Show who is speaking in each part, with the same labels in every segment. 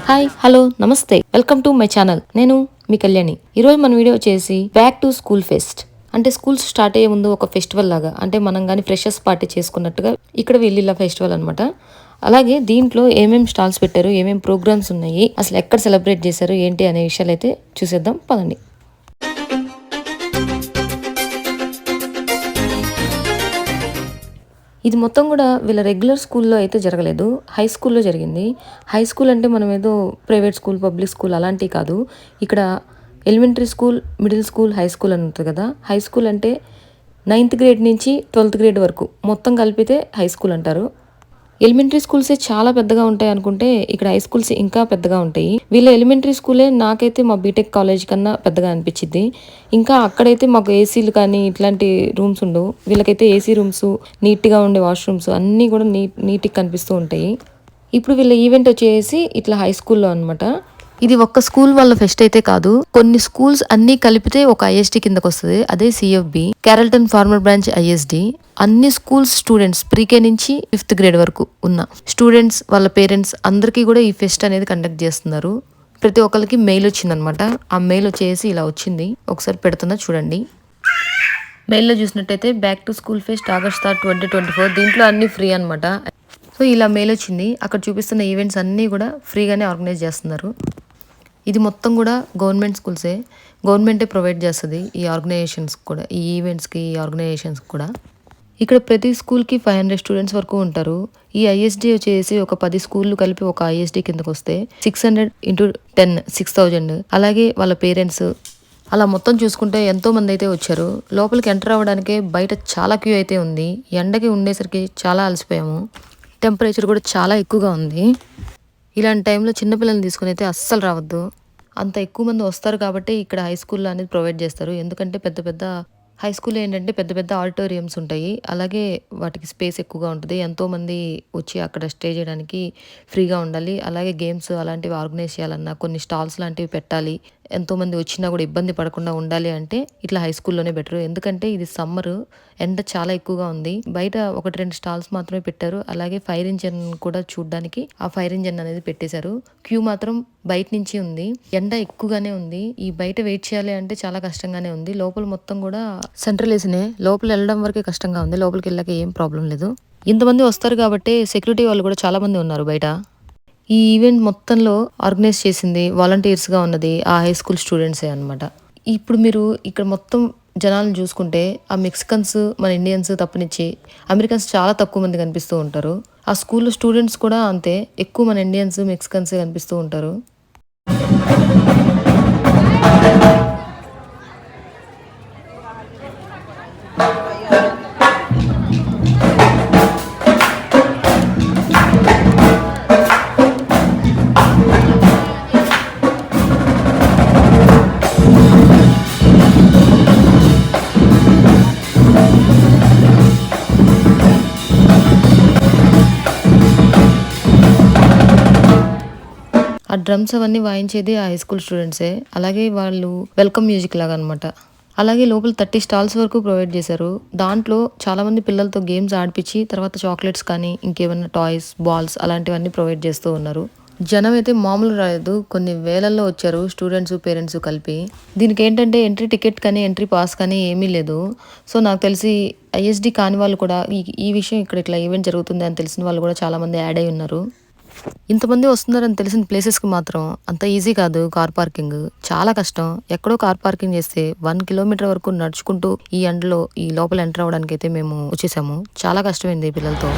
Speaker 1: Hi hello నమస్తే welcome to my channel. నేను మీ కళ్యాణి. ఈరోజు మన వీడియో వచ్చేసి బ్యాక్ టు స్కూల్ ఫెస్ట్. అంటే స్కూల్స్ స్టార్ట్ అయ్యే ముందు ఒక ఫెస్టివల్ లాగా, అంటే మనం కానీ ఫ్రెషర్స్ పార్టీ చేసుకున్నట్టుగా ఇక్కడ వీళ్ళ ఫెస్టివల్ అనమాట. అలాగే దీంట్లో ఏమేం స్టాల్స్ పెట్టారు, ఏమేం ప్రోగ్రామ్స్ ఉన్నాయి, అసలు ఎక్కడ సెలబ్రేట్ చేశారు ఏంటి అనే విషయాలు అయితే చూసేద్దాం పదండి. ఇది మొత్తం కూడా వీళ్ళ రెగ్యులర్ స్కూల్లో అయితే జరగలేదు, హై స్కూల్లో జరిగింది. హై స్కూల్ అంటే మనం ఏదో ప్రైవేట్ స్కూల్, పబ్లిక్ స్కూల్ అలాంటివి కాదు. ఇక్కడ elementary school, middle school, high school అని ఉంటుంది కదా. హై స్కూల్ అంటే 9th గ్రేడ్ నుంచి 12th గ్రేడ్ వరకు మొత్తం కలిపితే హై స్కూల్ అంటారు. ఎలిమెంటరీ స్కూల్సే చాలా పెద్దగా ఉంటాయి అనుకుంటే ఇక్కడ హై స్కూల్స్ ఇంకా పెద్దగా ఉంటాయి. వీళ్ళ ఎలిమెంటరీ స్కూలే నాకైతే మా బీటెక్ కాలేజ్ కన్నా పెద్దగా అనిపించింది. ఇంకా అక్కడైతే మాకు ఏసీలు కానీ ఇట్లాంటి రూమ్స్ ఉండవు. వీళ్ళకైతే ఏసీ రూమ్స్, నీట్గా ఉండే వాష్రూమ్స్ అన్నీ కూడా నీట్గా కనిపిస్తూ ఉంటాయి. ఇప్పుడు వీళ్ళ ఈవెంట్ వచ్చేసి ఇట్లా హై స్కూల్లో అనమాట. ఇది ఒక్క స్కూల్ వాళ్ళ ఫెస్ట్ అయితే కాదు, కొన్ని స్కూల్స్ అన్ని కలిపితే ఒక ఐఎస్డి కిందకు వస్తుంది. అదే సిఎఫ్బి, క్యారల్టన్ ఫార్మర్ బ్రాంచ్ ఐఎస్డి. అన్ని స్కూల్స్ స్టూడెంట్స్ ప్రీకే నుంచి 5th గ్రేడ్ వరకు ఉన్న స్టూడెంట్స్, వాళ్ళ పేరెంట్స్ అందరికీ కూడా ఈ ఫెస్ట్ అనేది కండక్ట్ చేస్తున్నారు. ప్రతి ఒక్కరికి మెయిల్ వచ్చిందనమాట. ఆ మెయిల్ వచ్చేసి ఇలా వచ్చింది, ఒకసారి పెడుతున్నా చూడండి. మెయిల్లో చూసినట్టయితే back to school pest August 2024, దీంట్లో అన్ని ఫ్రీ అనమాట. సో ఇలా మెయిల్ వచ్చింది. అక్కడ చూపిస్తున్న ఈవెంట్స్ అన్నీ కూడా ఫ్రీగానే ఆర్గనైజ్ చేస్తున్నారు. ఇది మొత్తం కూడా గవర్నమెంట్ స్కూల్సే, గవర్నమెంటే ప్రొవైడ్ చేస్తుంది ఈ ఆర్గనైజేషన్స్ కూడా, ఈ ఈవెంట్స్కి, ఈ ఆర్గనైజేషన్స్ కూడా. ఇక్కడ ప్రతి స్కూల్కి 500 స్టూడెంట్స్ వరకు ఉంటారు. ఈ ఐఎస్డి వచ్చేసి ఒక 10 స్కూళ్ళు కలిపి ఒక ఐఎస్డి కిందకు వస్తే 600 × 10 6000. అలాగే వాళ్ళ పేరెంట్స్, అలా మొత్తం చూసుకుంటే ఎంతో మంది అయితే వచ్చారు. లోపలికి ఎంటర్ అవ్వడానికే బయట చాలా క్యూ అయితే ఉంది. ఎండకి ఉండేసరికి చాలా అలసిపోయాము. టెంపరేచర్ కూడా చాలా ఎక్కువగా ఉంది. ఇలాంటి టైంలో చిన్నపిల్లల్ని తీసుకుని అయితే అస్సలు రావద్దు. అంత ఎక్కువ మంది వస్తారు కాబట్టి ఇక్కడ హై స్కూల్లో అనేది ప్రొవైడ్ చేస్తారు. ఎందుకంటే పెద్ద పెద్ద హై స్కూల్ ఏంటంటే పెద్ద పెద్ద ఆడిటోరియంస్ ఉంటాయి. అలాగే వాటికి స్పేస్ ఎక్కువగా ఉంటుంది. ఎంతోమంది వచ్చి అక్కడ స్టే చేయడానికి ఫ్రీగా ఉండాలి. అలాగే గేమ్స్ అలాంటివి ఆర్గనైజ్ చేయాలన్నా, కొన్ని స్టాల్స్ లాంటివి పెట్టాలి, ఎంతోమంది వచ్చినా కూడా ఇబ్బంది పడకుండా ఉండాలి అంటే ఇట్లా హై స్కూల్లోనే బెటర్. ఎందుకంటే ఇది సమ్మర్, ఎండ చాలా ఎక్కువగా ఉంది. బయట 1-2 స్టాల్స్ మాత్రమే పెట్టారు. అలాగే ఫైర్ ఇంజన్ కూడా చూడడానికి ఆ ఫైర్ ఇంజన్ అనేది పెట్టేశారు. క్యూ మాత్రం బయట నుంచి ఉంది. ఎండ ఎక్కువగానే ఉంది. ఈ బయట వెయిట్ చేయాలి అంటే చాలా కష్టంగానే ఉంది. లోపల మొత్తం కూడా సెంట్రల్ ఏసీనే, లోపల వెళ్ళడం వరకే కష్టంగా ఉంది. లోపలికి వెళ్ళాక ఏం ప్రాబ్లం లేదు. ఇంతమంది వస్తారు కాబట్టి సెక్యూరిటీ వాళ్ళు కూడా చాలా మంది ఉన్నారు బయట. ఈ ఈవెంట్ మొత్తంలో ఆర్గనైజ్ చేసింది, వాలంటీర్స్గా ఉన్నది ఆ హై స్కూల్ స్టూడెంట్సే అనమాట. ఇప్పుడు మీరు ఇక్కడ మొత్తం జనాలను చూసుకుంటే ఆ మెక్సికన్స్, మన ఇండియన్స్ తప్పనిచ్చి అమెరికన్స్ చాలా తక్కువ మంది కనిపిస్తూ ఉంటారు. ఆ స్కూల్లో స్టూడెంట్స్ కూడా అంతే, ఎక్కువ మన ఇండియన్స్, మెక్సికన్సే కనిపిస్తూ ఉంటారు. ఆ డ్రమ్స్ అవన్నీ వాయించేది ఆ హై స్కూల్ స్టూడెంట్సే. అలాగే వాళ్ళు వెల్కమ్ మ్యూజిక్ లాగా అనమాట. అలాగే లోపల 30 స్టాల్స్ వరకు ప్రొవైడ్ చేశారు. దాంట్లో చాలామంది పిల్లలతో గేమ్స్ ఆడిపించి తర్వాత చాక్లెట్స్ కానీ ఇంకేమైనా టాయ్స్, బాల్స్ అలాంటివన్నీ ప్రొవైడ్ చేస్తూ ఉన్నారు. జనం అయితే మామూలు రాలేదు, కొన్ని వేలల్లో వచ్చారు స్టూడెంట్స్, పేరెంట్స్ కలిపి. దీనికి ఏంటంటే ఎంట్రీ టికెట్ కానీ ఎంట్రీ పాస్ కానీ ఏమీ లేదు. సో నాకు తెలిసి ఐఎస్డి కాని వాళ్ళు కూడా ఈ విషయం, ఇక్కడ ఇట్లా ఈవెంట్ జరుగుతుంది అని తెలిసిన వాళ్ళు కూడా చాలామంది యాడ్ అయి ఉన్నారు. ఇంతమంది వస్తున్నారని తెలిసిన ప్లేసెస్కి మాత్రం అంత ఈజీ కాదు. కార్ పార్కింగ్ చాలా కష్టం. ఎక్కడో కార్ పార్కింగ్ చేస్తే 1 కిలోమీటర్ వరకు నడుచుకుంటూ ఈ ఎండలో ఈ లోపల ఎంటర్ అవ్వడానికి అయితే మేము వచ్చేసాము. చాలా కష్టమైంది పిల్లలతో.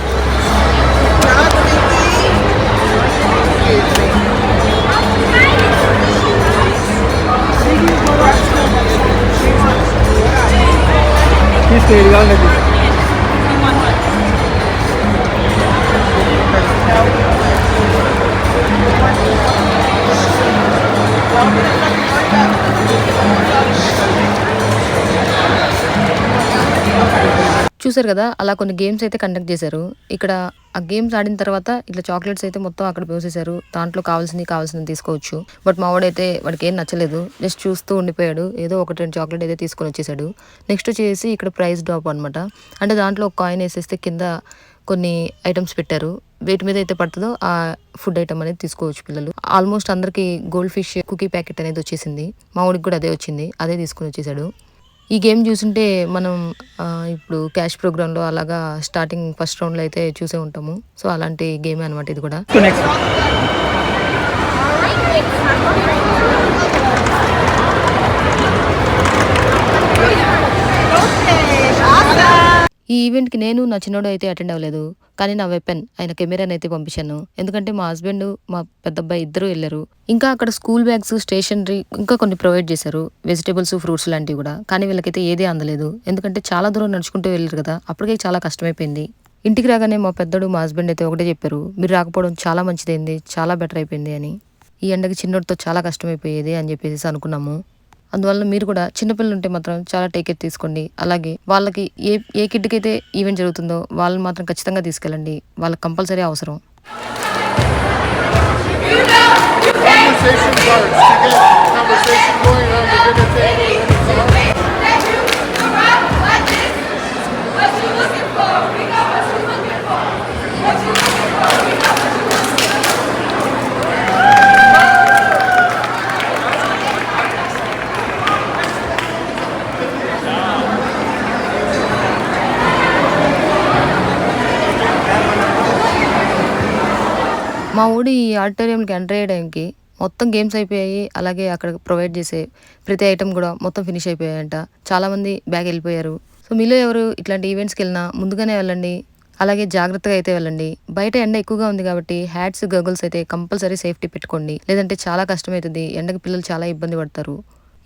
Speaker 1: చూసారు కదా, అలా కొన్ని గేమ్స్ అయితే కండక్ట్ చేశారు. ఇక్కడ ఆ గేమ్స్ ఆడిన తర్వాత ఇట్లా చాక్లెట్స్ అయితే మొత్తం అక్కడ పోసేశారు. దాంట్లో కావాల్సింది తీసుకోవచ్చు. బట్ మా వాడైతే వాడికి ఏం నచ్చలేదు, జస్ట్ చూస్తూ ఉండిపోయాడు. ఏదో 1-2 చాక్లెట్ అయితే తీసుకొని వచ్చేసాడు. నెక్స్ట్ వచ్చేసి ఇక్కడ ప్రైజ్ డ్రాప్ అనమాట. అంటే దాంట్లో ఒక కాయిన్ వేసేస్తే కింద కొన్ని ఐటమ్స్ పెట్టారు. వేటి మీద అయితే పడుతుందో ఆ ఫుడ్ ఐటమ్ అనేది తీసుకోవచ్చు పిల్లలు. ఆల్మోస్ట్ అందరికి గోల్డ్ ఫిష్ కుకీ ప్యాకెట్ అనేది వచ్చేసింది. మా ఊడికి కూడా అదే వచ్చింది. అదే తీసుకుని వచ్చేసాడు. ఈ గేమ్ చూసుంటే మనం ఇప్పుడు క్యాష్ ప్రోగ్రాంలో అలాగా స్టార్టింగ్ ఫస్ట్ రౌండ్లో అయితే చూసే ఉంటాము. సో అలాంటి గేమే అనమాట ఇది కూడా. ఈ ఈవెంట్కి నేను నా చిన్నోడు అయితే అటెండ్ అవ్వలేదు. కానీ నా వెపన్ ఆయన కెమెరాని అయితే పంపించాను. ఎందుకంటే మా హస్బెండ్ మా పెద్దబ్బాయి ఇద్దరు వెళ్ళారు. ఇంకా అక్కడ స్కూల్ బ్యాగ్స్, స్టేషనరీ ఇంకా కొన్ని ప్రొవైడ్ చేశారు. వెజిటేబుల్స్, ఫ్రూట్స్ లాంటివి కూడా. కానీ వీళ్ళకైతే ఏదీ అందలేదు. ఎందుకంటే చాలా దూరం నడుచుకుంటూ వెళ్ళారు కదా, అప్పటికే చాలా కష్టమైపోయింది. ఇంటికి రాగానే మా పెద్దోడు మా హస్బెండ్ అయితే ఒకటే చెప్పారు, మీరు రాకపోవడం చాలా మంచిదైంది, చాలా బెటర్ అయిపోయింది అని. ఈ ఎండకి చిన్నోడితో చాలా కష్టమైపోయేది అని చెప్పేసి అనుకున్నాము. అందువల్ల మీరు కూడా చిన్నపిల్లలు ఉంటే మాత్రం చాలా టేక్ కేర్ తీసుకోండి. అలాగే వాళ్ళకి ఏ కిడ్కి అయితే ఈవెంట్ జరుగుతుందో వాళ్ళని మాత్రం ఖచ్చితంగా తీసుకెళ్ళండి. వాళ్ళకి కంపల్సరీ అవసరం. మా ఊడి ఈ ఆడిటోరియంకి ఎంటర్ అయ్యడానికి మొత్తం గేమ్స్ అయిపోయాయి. అలాగే అక్కడ ప్రొవైడ్ చేసే ప్రతి ఐటమ్ కూడా మొత్తం ఫినిష్ అయిపోయాయంట. చాలామంది బ్యాగ్ వెళ్ళిపోయారు. సో మీలో ఎవరు ఇట్లాంటి ఈవెంట్స్కి వెళ్ళినా ముందుగానే వెళ్ళండి. అలాగే జాగ్రత్తగా అయితే వెళ్ళండి. బయట ఎండ ఎక్కువగా ఉంది కాబట్టి హ్యాట్స్, గగుల్స్ అయితే కంపల్సరీ సేఫ్టీ పెట్టుకోండి. లేదంటే చాలా కష్టమవుతుంది. ఎండకి పిల్లలు చాలా ఇబ్బంది పడతారు.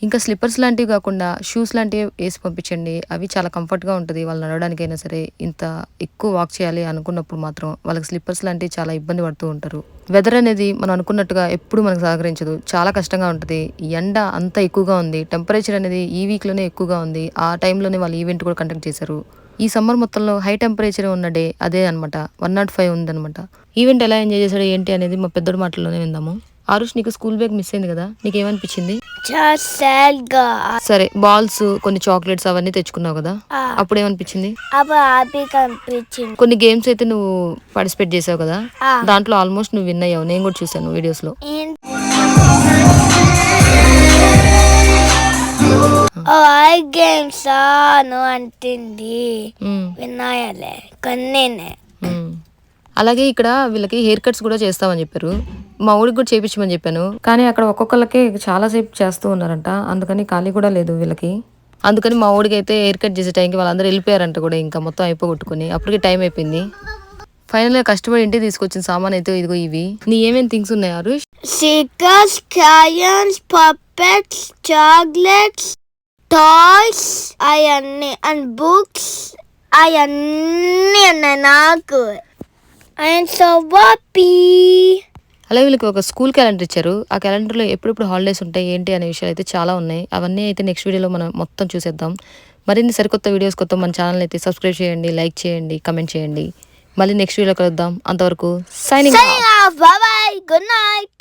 Speaker 1: ఇంకా స్లిప్పర్స్ లాంటివి కాకుండా షూస్ లాంటివి వేసి పంపించండి. అవి చాలా కంఫర్ట్గా ఉంటుంది. వాళ్ళు నడవడానికైనా సరే, ఇంత ఎక్కువ వాక్ చేయాలి అనుకున్నప్పుడు మాత్రం వాళ్ళకి స్లిప్పర్స్ లాంటివి చాలా ఇబ్బంది పడుతూ ఉంటారు. వెదర్ అనేది మనం అనుకున్నట్టుగా ఎప్పుడు మనకు సహకరించదు. చాలా కష్టంగా ఉంటుంది. ఎండ అంత ఎక్కువగా ఉంది. టెంపరేచర్ అనేది ఈ వీక్లోనే ఎక్కువగా ఉంది. ఆ టైంలోనే వాళ్ళు ఈవెంట్ కూడా కండక్ట్ చేశారు. ఈ సమ్మర్ మొత్తంలో హై టెంపరేచర్ ఉన్న డే అదే అనమాట. 105 ఉందనమాట. ఈవెంట్ ఎలా ఎంజాయ్ చేశాడు ఏంటి అనేది మా పెద్దోడి మాటల్లోనే విందాము. ఆరుష్, నీకు స్కూల్ బ్యాగ్ మిస్ అయింది కదా, నీకేమనిపించింది? సరే, బాల్స్, కొన్ని చాక్లెట్స్ అవన్నీ తెచ్చుకున్నావు కదా, అప్పుడు ఏమనిపించింది? కొన్ని గేమ్స్ అయితే నువ్వు పార్టిసిపేట్ చేసావు కదా, దాంట్లో ఆల్మోస్ట్ నువ్వు విన్ అయ్యావు. నేను కూడా చూసాను వీడియోస్ లో.
Speaker 2: గేమ్స్ అంటుంది విన్నాయలే కొన్ని.
Speaker 1: అలాగే ఇక్కడ వీళ్ళకి హెయిర్ కట్స్ కూడా చేస్తామని చెప్పారు. మా ఊడికి కూడా చేయించమని చెప్పాను. కానీ అక్కడ ఒక్కొక్కరికి చాలాసేపు చేస్తూ ఉన్నారంట. అందుకని ఖాళీ కూడా లేదు వీళ్ళకి. అందుకని మా ఊడికి అయితే హెయిర్ కట్ చేసే టైంకి వాళ్ళందరూ వెళ్ళిపోయారంట కూడా. ఇంకా మొత్తం అయిపోగొట్టుకుని అప్పటికి టైం అయిపోయింది. ఫైనల్ గా కష్టపడి ఇంటికి తీసుకొచ్చిన సామాన్ అయితే ఇదిగో ఇవి. నీ ఏమేమి థింగ్స్ ఉన్నాయి Aarush?
Speaker 2: Stickers, crayons, puppets, chocolates, toys అవన్నీ అండ్ బుక్స్ అవన్నీ ఉన్నాయి నాకు. I'm so happy.
Speaker 1: అలాగే వీళ్ళకి ఒక స్కూల్ క్యాలెండర్ ఇచ్చారు. ఆ క్యాలెండర్లో ఎప్పుడెప్పుడు హాలిడేస్ ఉంటాయి ఏంటి అనే విషయాలు అయితే చాలా ఉన్నాయి. అవన్నీ అయితే నెక్స్ట్ వీడియోలో మనం మొత్తం చూసేద్దాం. మరిన్ని సరికొత్త వీడియోస్ కోసం మన ఛానల్ అయితే సబ్స్క్రైబ్ చేయండి, లైక్ చేయండి, కమెంట్ చేయండి. మళ్ళీ నెక్స్ట్ వీడియోలో కలుద్దాం. అంతవరకు signing off.
Speaker 2: By by, good night.